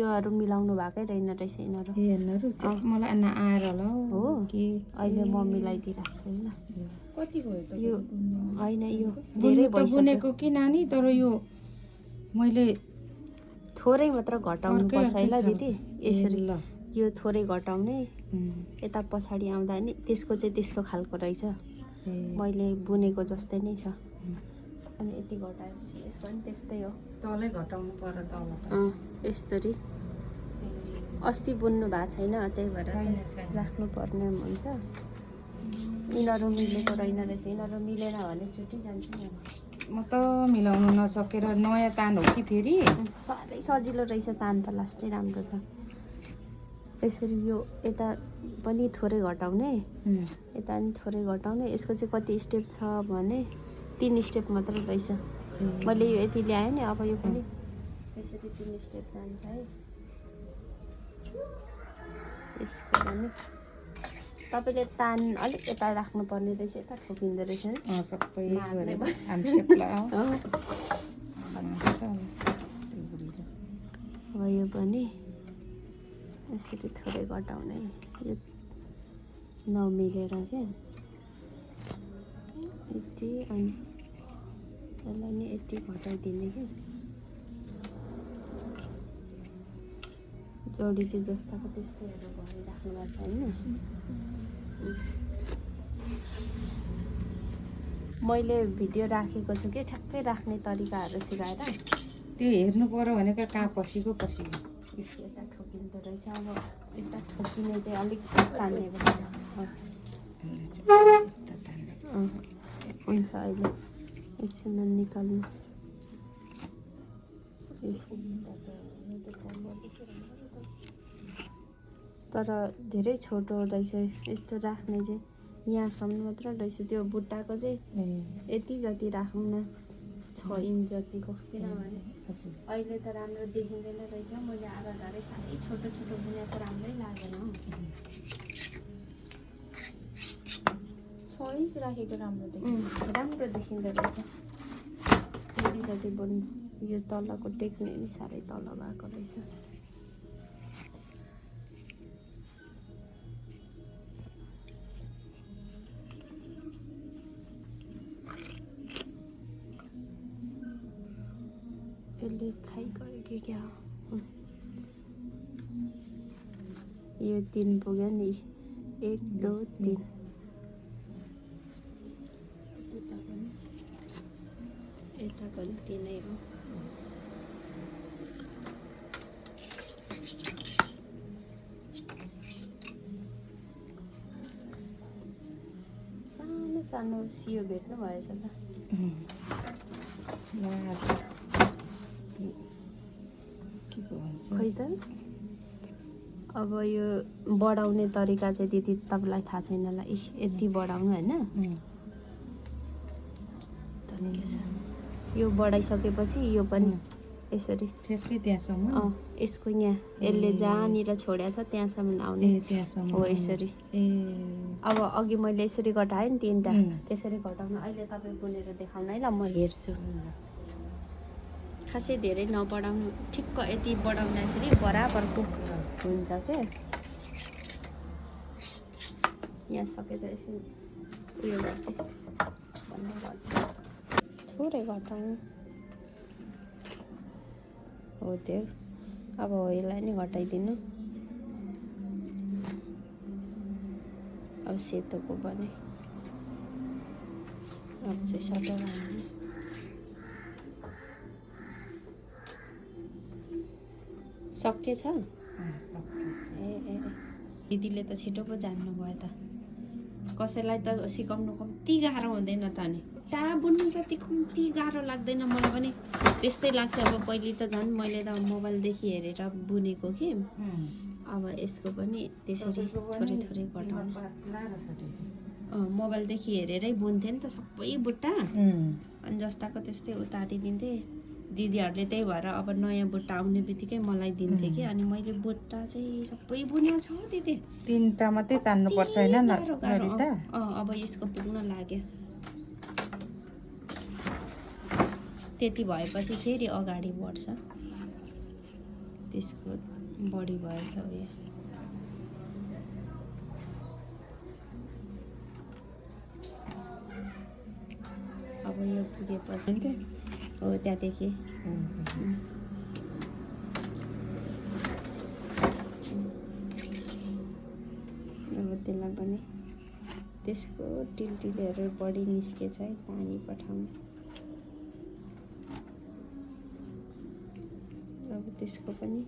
योहरू मिलाउनु भएकै रहेन रहेछ यिनीहरू हेर्नुहरू मलाई आएर होला हो के अहिले म मिलाइदिइरहेको छु ल कति भयो त यो होइन यो धेरै धेरै भइसक्यो बुनेको कि नानी तर यो मैले थोरै मात्र घटाउनु पर्छ है ल दिदी यसरी ल यो थोरै घटाउने यता पछाडि आउँदा नि त्यसको चाहिँ त्यस्तो खालको रहेछ मैले बुनेको जस्तै नै छ अनि यति घटाएपछि यसको पनि त्यस्तै हो तलै घटाउनु पर्यो तल यस्तरी अस्ति बुन्नु भएको छैन त्यही भएर छैन, छैन। राख्नु पर्ने हुन्छ यिनीहरू मिलेको रहेन रहेछ यिनीहरू मिलेन भने छुट्टी जान्छ नि अब म त मिलाउनु नसकेर नयाँ तान हो कि फेरि साह्रै सजिलो रहेछ तान त लास्टै राम्रो छ यसरी यो यता पनि थोरै घटाउने यता पनि थोरै घटाउने यसको चाहिँ कति स्टेप छ भने 3 स्टेप मात्र रहेछ मैले यो यति ल्याएँ नि अब यो पनि त्यसरी 3 स्टेप जान्छ है यसको पनि तपाईँले तान अलिक यता राख्नुपर्ने रहेछ यता ठोकिँदो रहेछ नि सबै मार्ने अब यो पनि यसरी थोरै घटाउने यो नमिलेर क्या यति अनि यसलाई नि यति घटाइदिने कि जोडी चाहिँ जस्ताको त्यस्तैहरू भरिराख्नु भएको छ होइन मैले भिडियो राखेको छु कि ठ्याक्कै राख्ने तरिकाहरू सिकाएर त्यो हेर्नु पर्यो भनेको कहाँ पसिको पसिको यता ठोकिँदो रहेछ अब यता ठोकिने चाहिँ अलिक तान्ने भन्छ हुन्छ अहिले एकछिनमा निकाल्नु तर धेरै छोटो रहेछ यस्तो राख्ने चाहिँ यहाँसम्म मात्र रहेछ त्यो बुट्टाको चाहिँ यति जति राखौँ न 6 इन्च जतिको किनभने अहिले त राम्रो देखिँदैन रहेछ मैले आधारै साह्रै छोटो छोटो बुनेको राम्रै लागेन 6 इन्च राखेको राम्रो राम्रो देखिँदो रहेछ यति जति बुन्नु यो तलको टेक्ने नि साह्रै तल भएको रहेछ यसले खाइगयो कि क्या यो 3 पुग्यो नि 1 2 3 यता पनि 3 नै हो सानो सानो सियो भेट्नु भएछ त खै त अब यो बढाउने तरिका चाहिँ दिदी तपाईँलाई थाहा छैन होला यति बढाउनु होइन यो बढाइसकेपछि यो पनि यसरी त्यहाँसम्म यसको यहाँ यसले जहाँनिर छोडेको छ त्यहाँसम्म आउने हो यसरी अब अघि मैले यसरी घटाएँ नि 3टा त्यसरी घटाउनु अहिले तपाईँ बुनेर देखाउनु है ल म हेर्छु खासै धेरै नबढाउनु ठिक्क यति बढाउँदाखेरि बराबर हुन्छ क्या यहाँ सकेछ यसो उयो गर्दै थोरै घटाउनु हो त्यो अब यसलाई नै घटाइदिनु अब सेतोको पनि अब चाहिँ सटर हाल्ने सकेछ ए दिदीले त छिटो पो जान्नु भयो त कसैलाई त सिकाउनु कम्ती गाह्रो हुँदैन त नि टा बुन्नु जति कम्ती गाह्रो लाग्दैन मलाई पनि त्यस्तै लाग्थ्यो अब पहिले त झन् मैले त मोबाइलदेखि हेरेर बुनेको कि अब यसको पनि त्यसरी थोरै थोरै घटाउनु मोबाइलदेखि हेरेरै बुन्थेँ नि त सबै बुट्टा अनि जस्ताको त्यस्तै उतारिदिन्थेँ दिदीहरूले त्यही भएर अब नयाँ बुट्टा आउने बित्तिकै मलाई दिन्थे कि अनि मैले बुट्टा चाहिँ सबै बुनेको छु दिदी 3टा मात्रै तान्नुपर्छ होइन अब यसको पुग्न लाग्यो त्यति भएपछि फेरि अगाडि बढ्छ त्यसको बढी भएछ उयो। अब यो पुगेपछि हो त्यहाँदेखि अब त्यसलाई पनि त्यसको टिलटिलहरू बढी निस्केछ है, पानी पठाउनु। अब त्यसको पनि